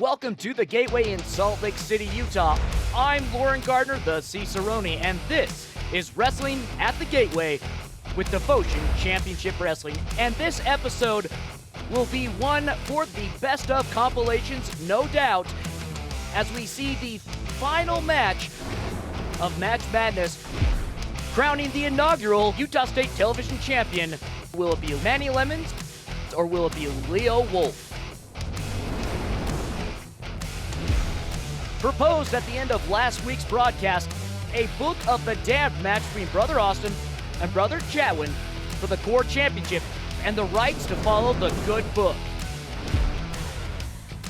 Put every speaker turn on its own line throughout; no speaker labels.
Welcome to the Gateway in Salt Lake City, Utah. I'm Lauren Gardner, the Cicerone, and this is Wrestling at the Gateway with Devotion Championship Wrestling. And this episode will be one for the best of compilations, no doubt, as we see the final match of Match Madness, crowning the inaugural Utah State Television Champion. Will it be Manny Lemons or will it be Leo Wolf? Proposed at the end of last week's broadcast, a Book of the Damned match between Brother Austin and Brother Chatwin for the Core Championship and the rights to follow the good book.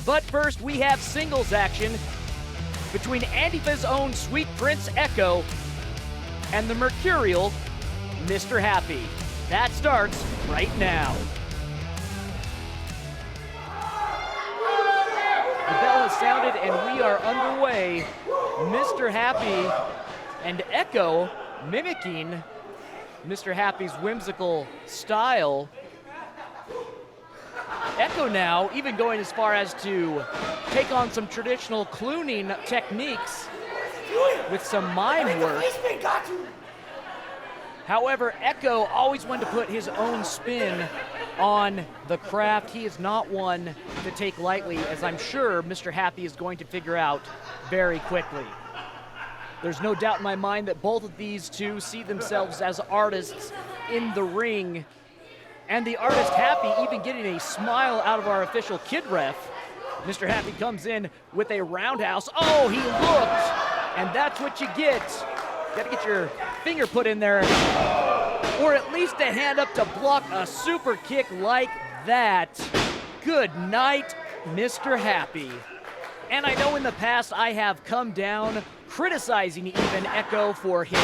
But first, we have singles action between Antifa's own Sweet Prince Echo and the Mercurial Mr. Happy. That starts right now. The bell has sounded and we are underway. Mr. Happy and Echo mimicking Mr. Happy's whimsical style. Echo now even going as far as to take on some traditional clowning techniques with some mime work. However, Echo always wanted to put his own spin on the craft. He is not one to take lightly, as I'm sure Mr. Happy is going to figure out very quickly. There's no doubt in my mind that both of these two see themselves as artists in the ring. And the artist Happy even getting a smile out of our official kid ref. Mr. Happy comes in with a roundhouse. Oh, he looked! And that's what you get. You gotta get your finger put in there, or at least a hand up to block a super kick like that. Good night, Mr. Happy. And I know in the past I have come down criticizing even Echo for his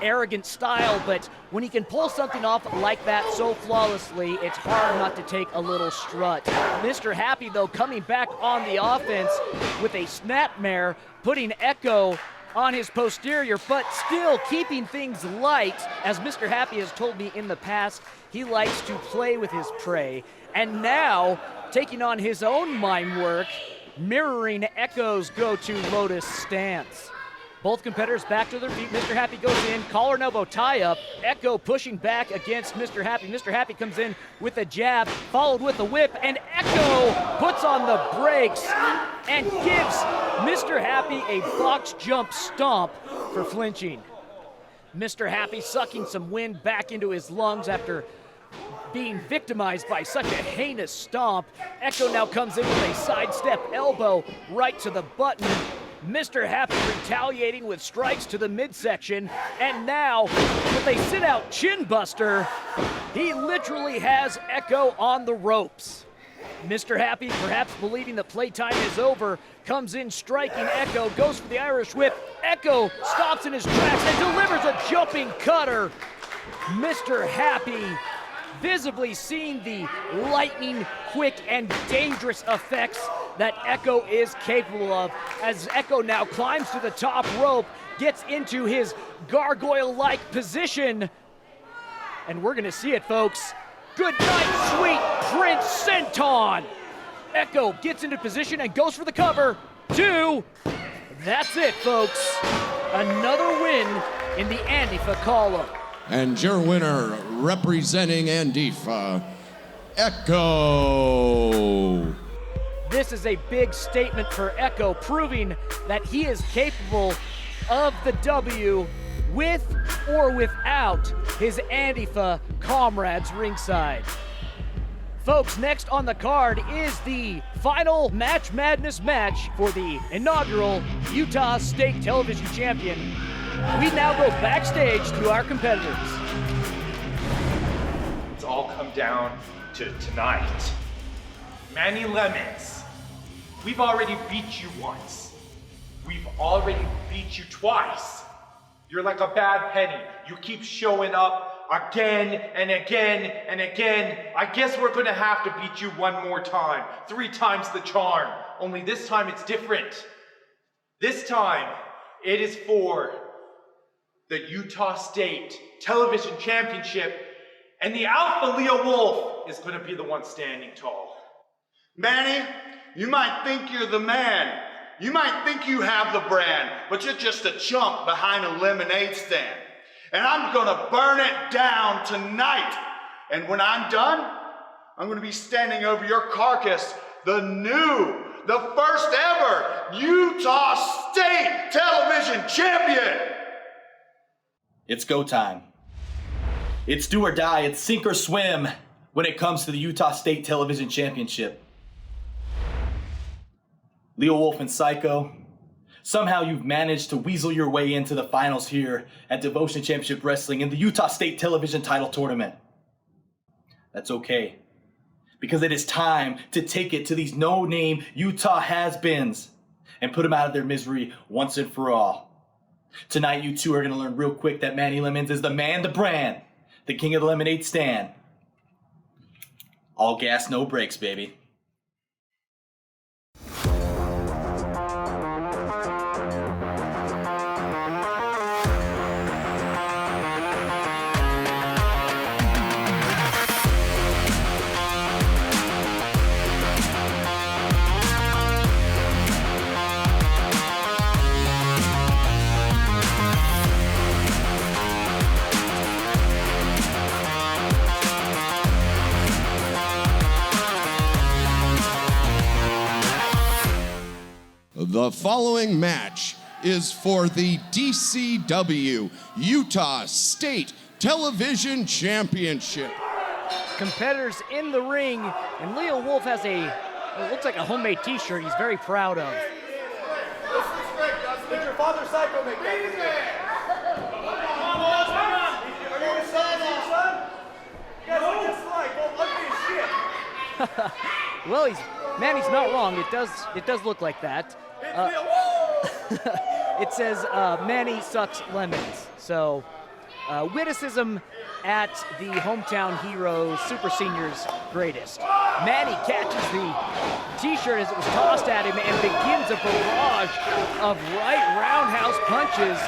arrogant style, but when he can pull something off like that so flawlessly, it's hard not to take a little strut. Mr. Happy, though, coming back on the offense with a snapmare, putting Echo on his posterior, but still keeping things light. As Mr. Happy has told me in the past, he likes to play with his prey. And now, taking on his own mime work, mirroring Echo's go-to Lotus stance. Both competitors back to their feet. Mr. Happy goes in, collar and elbow tie-up. Echo pushing back against Mr. Happy. Mr. Happy comes in with a jab, followed with a whip, and Echo puts on the brakes and gives Mr. Happy a box jump stomp for flinching. Mr. Happy sucking some wind back into his lungs after being victimized by such a heinous stomp. Echo now comes in with a sidestep elbow right to the button. Mr. Happy retaliating with strikes to the midsection, and now with a sit-out chin buster, he literally has Echo on the ropes. Mr. Happy, perhaps believing the playtime is over, comes in striking Echo, goes for the Irish whip. Echo stops in his tracks and delivers a jumping cutter. Mr. Happy visibly seeing the lightning quick and dangerous effects that Echo is capable of, as Echo now climbs to the top rope, gets into his gargoyle-like position, and we're gonna see it, folks. Good night, Sweet Prince Senton! Echo gets into position and goes for the cover. 2. That's it, folks. Another win in the Antifa column.
And your winner, representing Antifa, Echo.
This is a big statement for Echo, proving that he is capable of the W with or without his Antifa comrades ringside. Folks, next on the card is the final Match Madness match for the inaugural Utah State Television Champion. We now go backstage to our competitors.
It's all come down to tonight. Manny Lemons, we've already beat you once. We've already beat you twice. You're like a bad penny. You keep showing up again and again and again. I guess we're gonna have to beat you one more time. 3 times the charm. Only this time it's different. This time, it is for the Utah State Television Championship, and the Alpha Leo Wolf is gonna be the one standing tall.
Manny, You might think you're the man. You might think you have the brand, but you're just a chump behind a lemonade stand. And I'm gonna burn it down tonight. And when I'm done, I'm gonna be standing over your carcass, the first ever Utah State Television Champion.
It's go time. It's do or die, it's sink or swim when it comes to the Utah State Television Championship. Leo Wolf and Psycho, somehow you've managed to weasel your way into the finals here at Devotion Championship Wrestling in the Utah State Television Title Tournament. That's okay, because it is time to take it to these no-name Utah has-beens and put them out of their misery once and for all. Tonight, you two are going to learn real quick that Manny Lemons is the man, the brand, the king of the lemonade stand. All gas, no brakes, baby.
The following match is for the DCW Utah State Television Championship.
Competitors in the ring, and Leo Wolf has it looks like a homemade t-shirt he's very proud of.
Did your father Psycho make that for you? Are you his son? You guys are just like, well, ugly as shit.
Well, Manny's not wrong. It does look like that. It says Manny sucks lemons. So witticism at the hometown hero Super Senior's greatest. Manny catches the t-shirt as it was tossed at him and begins a barrage of right roundhouse punches.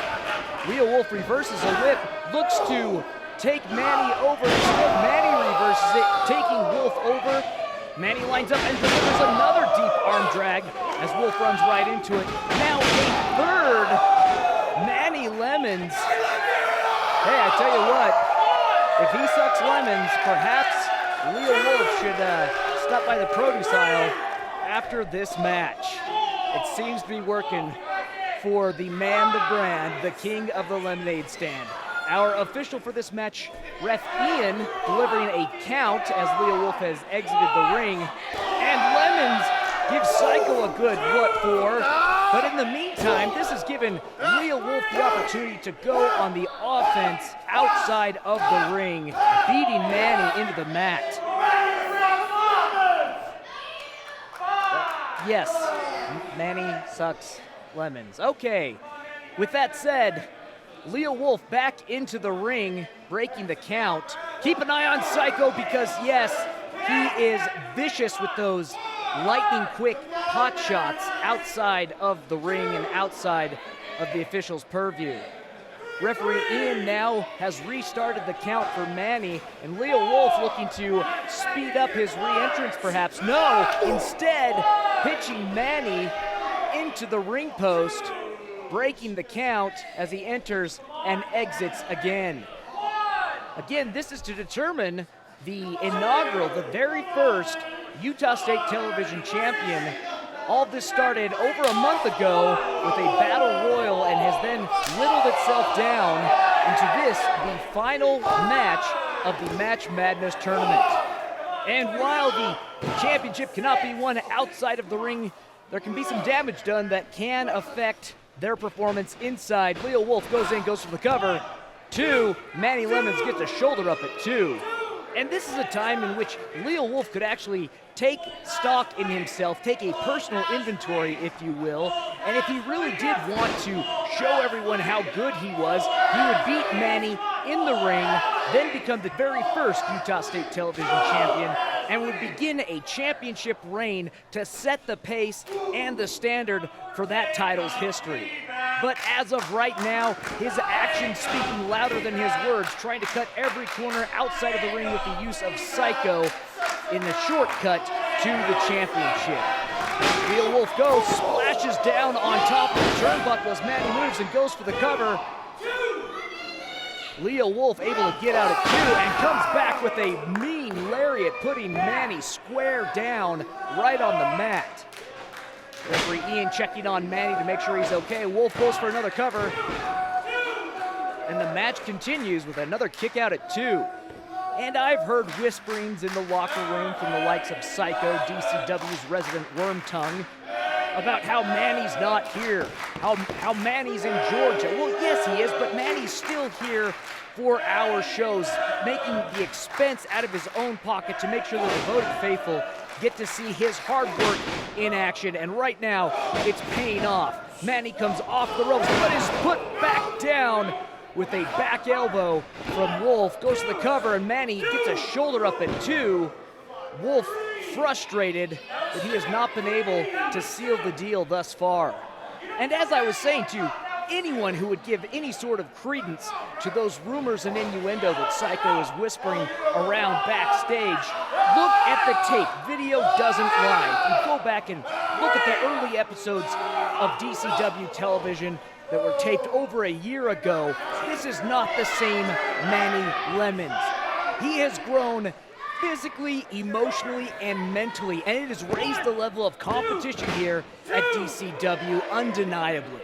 Leo Wolf reverses a whip, looks to take Manny over. Instead, Manny reverses it, taking Wolf over. Manny lines up and delivers another deep arm drag as Wolf runs right into it. Now a third Manny Lemons. Hey, I tell you what, if he sucks lemons, perhaps Leo Wolf should stop by the produce aisle after this match. It seems to be working for the man, the brand, the king of the lemonade stand. Our official for this match, Ref Ian, delivering a count as Leo Wolf has exited the ring. And Lemons gives Psycho a good what for. But in the meantime, this has given Leo Wolf the opportunity to go on the offense outside of the ring, beating Manny into the mat. Yes, Manny sucks lemons. Okay, with that said, Leo Wolf back into the ring, breaking the count. Keep an eye on Psycho because, yes, he is vicious with those lightning-quick pot shots outside of the ring and outside of the official's purview. Referee Ian now has restarted the count for Manny, and Leo Wolf looking to speed up his re-entrance perhaps. No, instead, pitching Manny into the ring post, breaking the count as he enters and exits again. Again, this is to determine the inaugural, the very first Utah State Television Champion. All this started over a month ago with a battle royal and has then whittled itself down into this, the final match of the Match Madness tournament. And while the championship cannot be won outside of the ring, there can be some damage done that can affect their performance inside. Leo Wolf goes in, goes for the cover. 2, Manny Lemons gets a shoulder up at 2. And this is a time in which Leo Wolf could actually take stock in himself, take a personal inventory, if you will, and if he really did want to show everyone how good he was, he would beat Manny in the ring, then become the very first Utah State Television Champion, and would begin a championship reign to set the pace and the standard for that title's history. But as of right now, his actions speaking louder than his words, trying to cut every corner outside of the ring with the use of Psycho in the shortcut to the championship. Leo Wolf goes, splashes down on top of the turnbuckle as Manny moves and goes for the cover. Leo Wolf able to get out at 2 and comes back with a mean lariat, putting Manny square down right on the mat. Referee Ian checking on Manny to make sure he's okay. Wolf goes for another cover. And the match continues with another kick out at 2. And I've heard whisperings in the locker room from the likes of Psycho, DCW's resident worm tongue, about how Manny's not here, how Manny's in Georgia. Well, yes, he is, but Manny's still here for our shows, making the expense out of his own pocket to make sure the devoted faithful get to see his hard work in action. And right now, it's paying off. Manny comes off the ropes, but is put back down with a back elbow from Wolf. Goes to the cover, and Manny gets a shoulder up at 2. Wolf frustrated that he has not been able to seal the deal thus far. And as I was saying to anyone who would give any sort of credence to those rumors and innuendo that Psycho is whispering around backstage, look at the tape. Video doesn't lie. If you go back and look at the early episodes of DCW television that were taped over a year ago, this is not the same Manny Lemons. He has grown physically, emotionally, and mentally, and it has raised the level of competition here at DCW undeniably.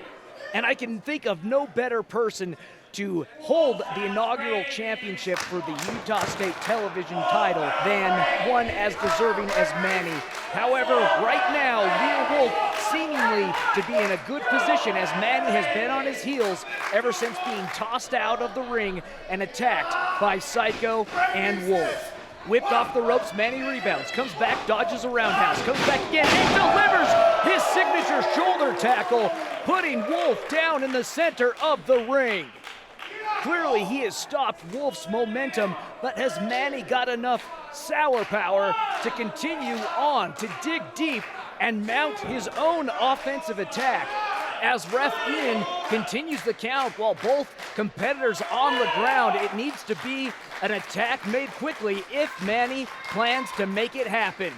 And I can think of no better person to hold the inaugural championship for the Utah State television title than one as deserving as Manny. However, right now, Leo Wolf seemingly to be in a good position as Manny has been on his heels ever since being tossed out of the ring and attacked by Psycho and Wolf. Whipped off the ropes, Manny rebounds, comes back, dodges a roundhouse, comes back again, and delivers his signature shoulder tackle, putting Wolf down in the center of the ring. Clearly, he has stopped Wolf's momentum, but has Manny got enough sour power to continue on, to dig deep and mount his own offensive attack? As ref Ian continues the count while both competitors on the ground, it needs to be an attack made quickly if Manny plans to make it happen.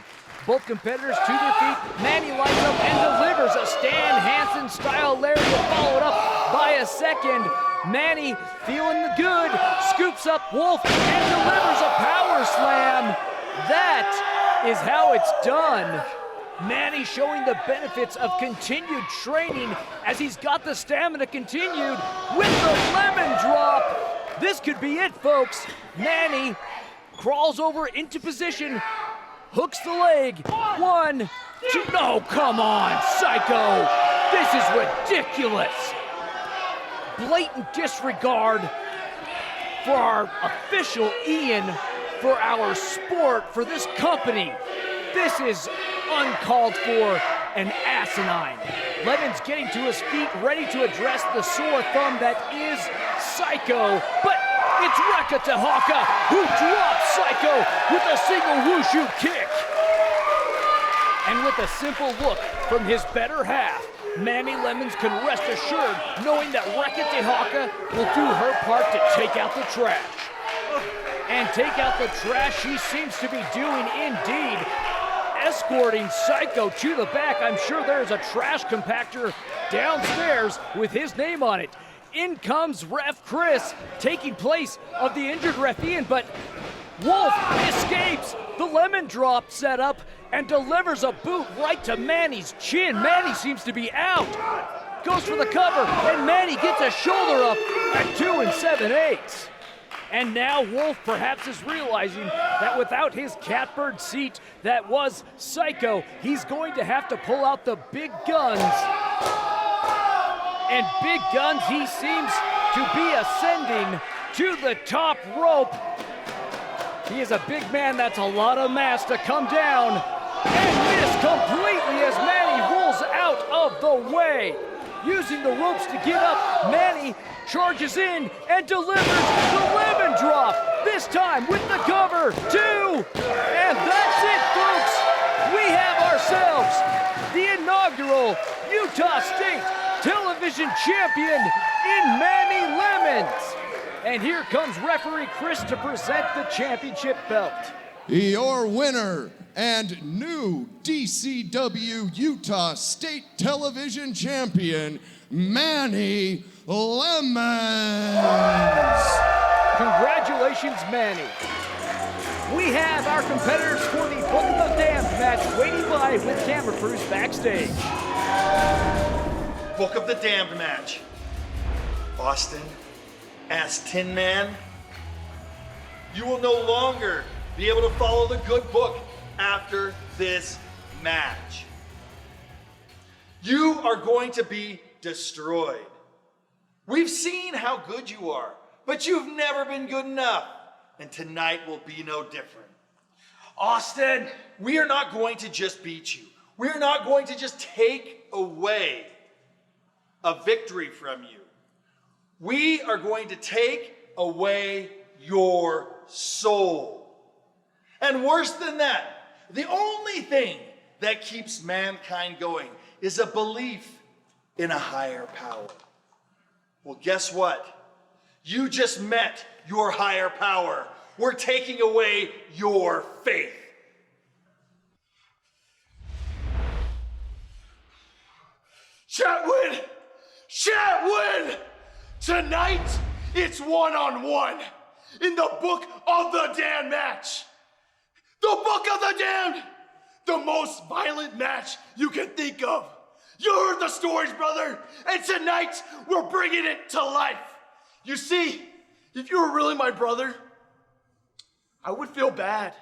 Both competitors to their feet. Manny lines up and delivers a Stan Hansen-style lariat, followed up by a second. Manny, feeling the good, scoops up Wolf and delivers a power slam. That is how it's done. Manny showing the benefits of continued training as he's got the stamina continued with the lemon drop. This could be it, folks. Manny crawls over into position, hooks the leg. 1, 2, no, come on, Psycho. This is ridiculous. Blatant disregard for our official Ian, for our sport, for this company. This is uncalled for and asinine. Lemons getting to his feet, ready to address the sore thumb that is Psycho, but it's Reka Tehaka who drops Psycho with a single wushu kick. And with a simple look from his better half, Manny Lemons can rest assured knowing that Reka Tehaka will do her part to take out the trash. And take out the trash she seems to be doing indeed. Escorting Psycho to the back. I'm sure there's a trash compactor downstairs with his name on it. In comes Ref Chris, taking place of the injured Ref Ian, but Wolf escapes the lemon drop setup and delivers a boot right to Manny's chin. Manny seems to be out. Goes for the cover, and Manny gets a shoulder up at 2 7/8. And now Wolf perhaps is realizing that without his catbird seat that was Psycho, he's going to have to pull out the big guns. And big guns, he seems to be ascending to the top rope. He is a big man, that's a lot of mass to come down. And missed completely as Manny rolls out of the way. Using the ropes to get up, Manny charges in and delivers the lemon drop. This time with the cover, 2. And that's it, folks. We have ourselves the inaugural Utah State television champion in Manny Lemons. And here comes referee Chris to present the championship belt.
your winner and new DCW Utah State Television Champion, Manny Lemons.
Congratulations, Manny. We have our competitors for the Book of the Damned match waiting by with camera crews backstage.
Book of the Damned match. Austin, as Tin Man, you will no longer be able to follow the good book after this match. You are going to be destroyed. We've seen how good you are, but you've never been good enough, and tonight will be no different. Austin, we are not going to just beat you. We are not going to just take away a victory from you. We are going to take away your soul. And worse than that, the only thing that keeps mankind going is a belief in a higher power. Well, guess what? You just met your higher power. We're taking away your faith. Chatwin! Chatwin! Tonight, it's one-on-one in the Book of the Damned match. The Book of the Damned! The most violent match you can think of. You heard the stories, brother, and tonight we're bringing it to life. You see, if you were really my brother, I would feel bad.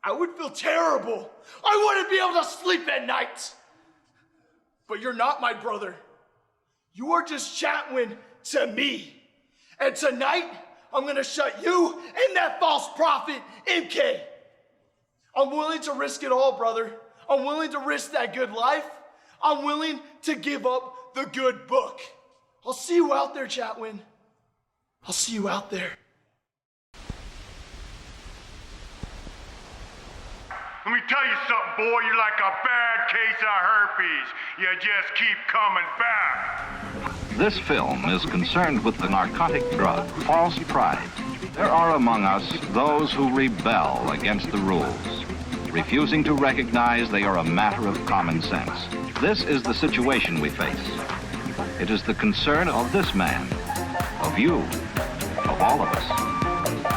I would feel terrible. I wouldn't be able to sleep at night. But you're not my brother. You are just Chatwin to me. And tonight, I'm gonna shut you and that false prophet, MK. I'm willing to risk it all, brother. I'm willing to risk that good life. I'm willing to give up the good book. I'll see you out there, Chatwin. I'll see you out there.
Let me tell you something, boy. You're like a bad case of herpes. You just keep coming back.
This film is concerned with the narcotic drug, false pride. There are among us those who rebel against the rules, refusing to recognize they are a matter of common sense. This is the situation we face. It is the concern of this man, of you, of all of us.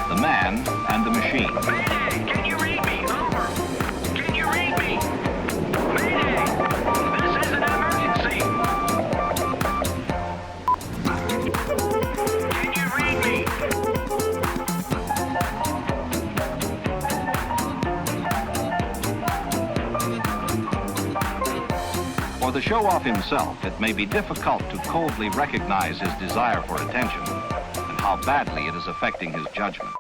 The man and the machine.
Mayday! Can you read me? Over. Can you read me? Mayday! This is an emergency. Can you read me?
For the show-off himself, it may be difficult to coldly recognize his desire for attention and how badly it is affecting his judgment.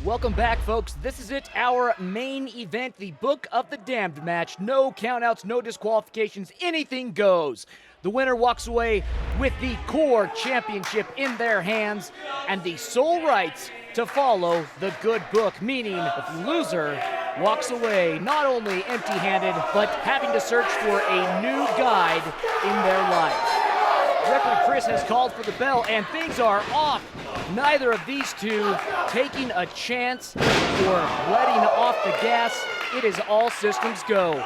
Welcome back, folks. This is it, our main event, the Book of the Damned match. No countouts, no disqualifications, anything goes. The winner walks away with the core championship in their hands and the sole rights to follow the good book, meaning the loser walks away not only empty-handed, but having to search for a new guide in their life. Referee Chris has called for the bell, and things are off. Neither of these two taking a chance or letting off the gas. It is all systems go.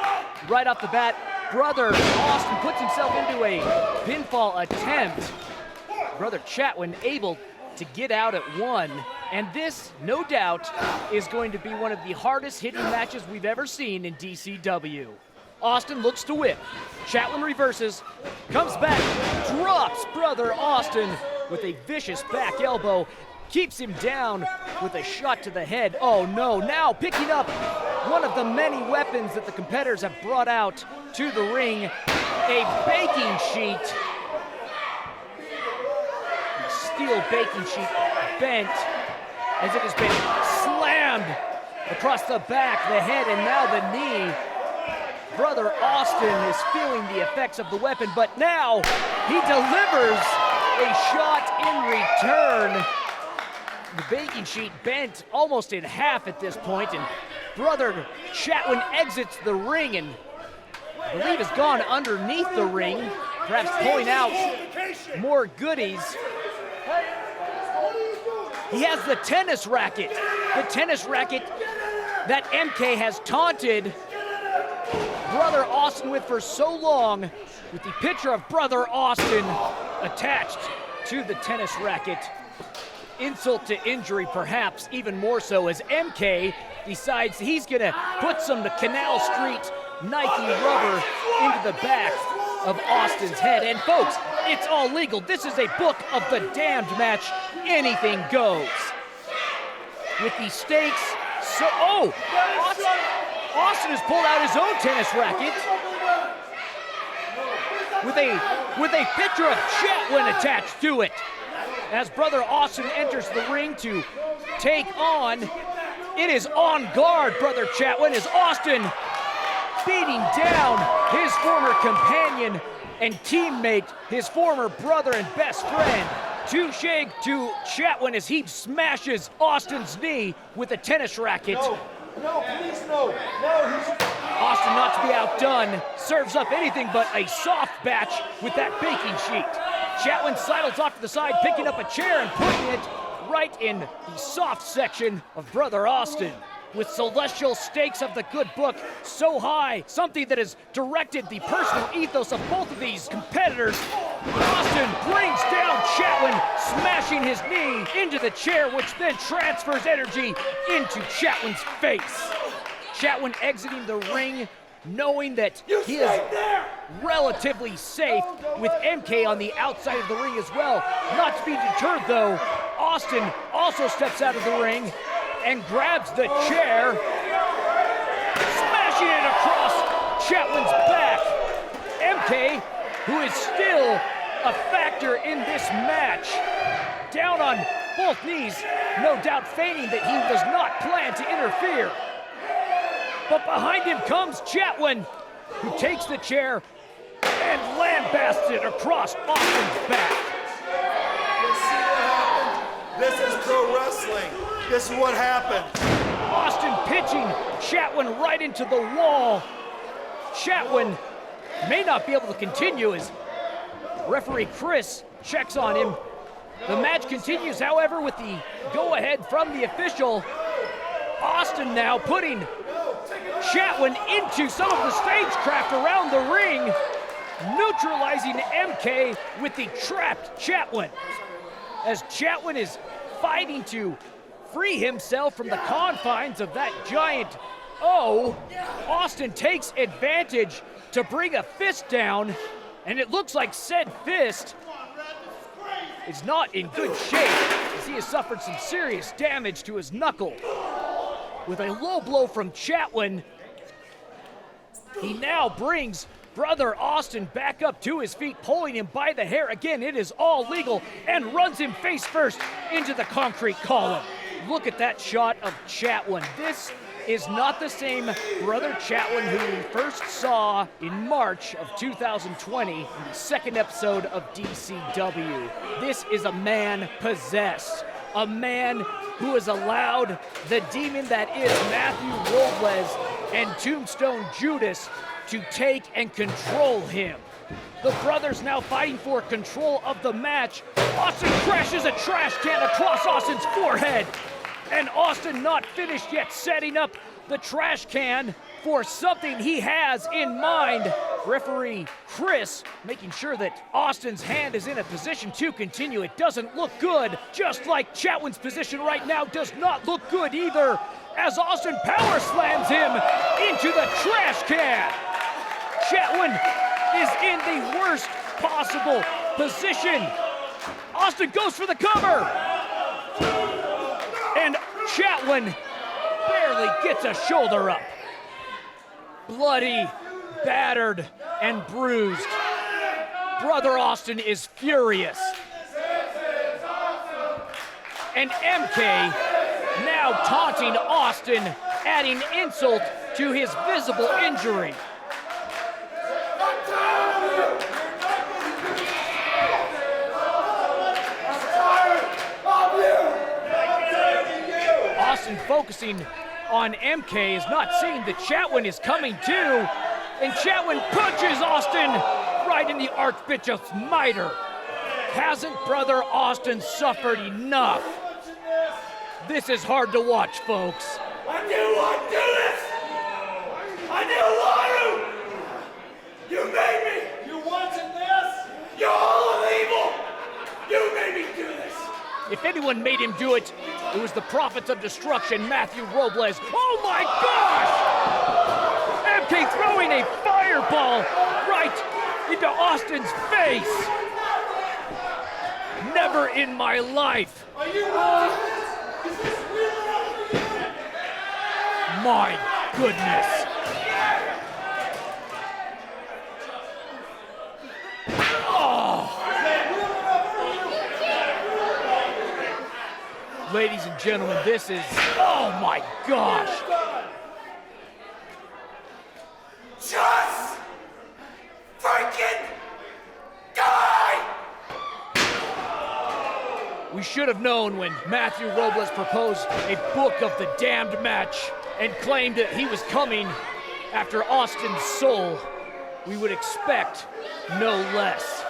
Right off the bat, brother Austin puts himself into a pinfall attempt. Brother Chatwin able to get out at one. And this, no doubt, is going to be one of the hardest hitting matches we've ever seen in DCW. Austin looks to whip. Chatwin reverses, comes back, drops brother Austin with a vicious back elbow, keeps him down with a shot to the head. Oh no, now picking up one of the many weapons that the competitors have brought out to the ring, a baking sheet. The steel baking sheet bent as it has been slammed across the back, the head, and now the knee. Brother Austin is feeling the effects of the weapon, but now he delivers a shot in return. The baking sheet bent almost in half at this point, and brother Chatwin exits the ring and I believe has gone underneath the ring, perhaps pulling out more goodies. He has the tennis racket the tennis racket that MK has taunted Brother Austin with for so long, with the picture of Brother Austin attached to the tennis racket. Insult to injury, perhaps even more so, as MK decides he's gonna put some Canal Street Nike rubber into the back of Austin's head. And folks, it's all legal. This is a book of the damned match. Anything goes. With the stakes, Austin has pulled out his own tennis racket with a picture of Chatwin attached to it. As Brother Austin enters the ring to take on, it is on guard, Brother Chatwin, as Austin beating down his former companion and teammate, his former brother and best friend. Touche to Chatwin as he smashes Austin's knee with a tennis racket.
No, please, no.
Austin, not to be outdone, serves up anything but a soft batch with that baking sheet. Chatwin sidles off to the side, picking up a chair and putting it right in the soft section of Brother Austin. With celestial stakes of the good book so high, something that has directed the personal ethos of both of these competitors, Austin brings down Chatwin, smashing his knee into the chair, which then transfers energy into Chatwin's face. Chatwin exiting the ring, knowing that he is relatively safe with MK on the outside of the ring as well. Not to be deterred though, Austin also steps out of the ring and grabs the chair, smashing it across Chatwin's back. MK, who is still a factor in this match, down on both knees, no doubt feigning that he does not plan to interfere. But behind him comes Chatwin, who takes the chair and lambasts it across Austin's back.
You see what happened? This is pro wrestling. This is what happened.
Austin pitching Chatwin right into the wall. Chatwin may not be able to continue as referee Chris checks on him. The match continues, however, with the go-ahead from the official. Austin now putting Chatwin into some of the stagecraft around the ring, neutralizing MK with the trapped Chatwin. As Chatwin is fighting to free himself from the confines of that giant O, Austin takes advantage to bring a fist down, and it looks like said fist is not in good shape as he has suffered some serious damage to his knuckle. With a low blow from Chatwin, he now brings Brother Austin back up to his feet, pulling him by the hair. Again, it is all legal, and runs him face first into the concrete column. Look at that shot of Chatwin. This is not the same Brother Chatwin who we first saw in March of 2020 in the second episode of DCW. This is a man possessed. A man who has allowed the demon that is Matthew Robles and Tombstone Judas to take and control him. The brothers now fighting for control of the match. Austin crashes a trash can across Austin's forehead. And Austin not finished yet, setting up the trash can for something he has in mind. Referee Chris making sure that Austin's hand is in a position to continue. It doesn't look good, just like Chatwin's position right now does not look good either, as Austin power slams him into the trash can. Chatwin is in the worst possible position. Austin goes for the cover. And Chatwin barely gets a shoulder up. Bloody, battered, and bruised. Brother Austin is furious. And MK now taunting Austin, adding insult to his visible injury. Austin focusing on MK is not seeing that Chatwin is coming too, and Chatwin punches Austin right in the Archbishop's mitre. Hasn't Brother Austin suffered enough? This is hard to watch, folks.
I didn't want to do this! I didn't want to! You made me! You wanted this? You're all of evil! You made me do this!
If anyone made him do it, it was the Prophets of Destruction, Matthew Robles. Oh my gosh! MK throwing a fireball right into Austin's face! Never in my life!
Are you wrong? Is this real?
My goodness! Ladies and gentlemen, this is, oh my gosh!
Just freaking die!
We should have known when Matthew Robles proposed a book of the damned match and claimed that he was coming after Austin's soul. We would expect no less.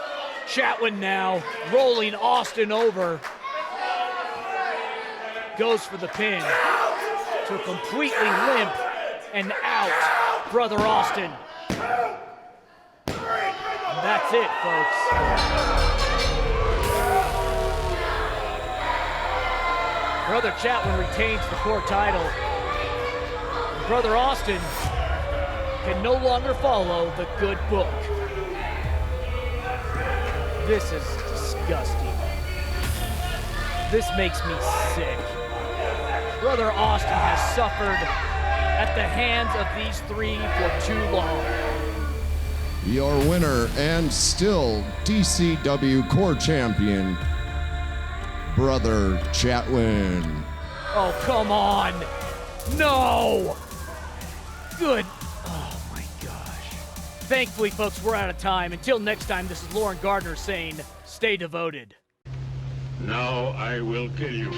Chatwin now rolling Austin over. Goes for the pin to completely limp and out, Brother Austin. And that's it, folks. Brother Chatwin retains the core title. And Brother Austin can no longer follow the good book. This is disgusting. This makes me sick. Brother Austin has suffered at the hands of these three for too long.
Your winner and still DCW Core Champion, Brother Chatwin.
Oh, come on. No. Good. Oh, my gosh. Thankfully, folks, we're out of time. Until next time, this is Lauren Gardner saying, stay devoted.
Now I will kill you.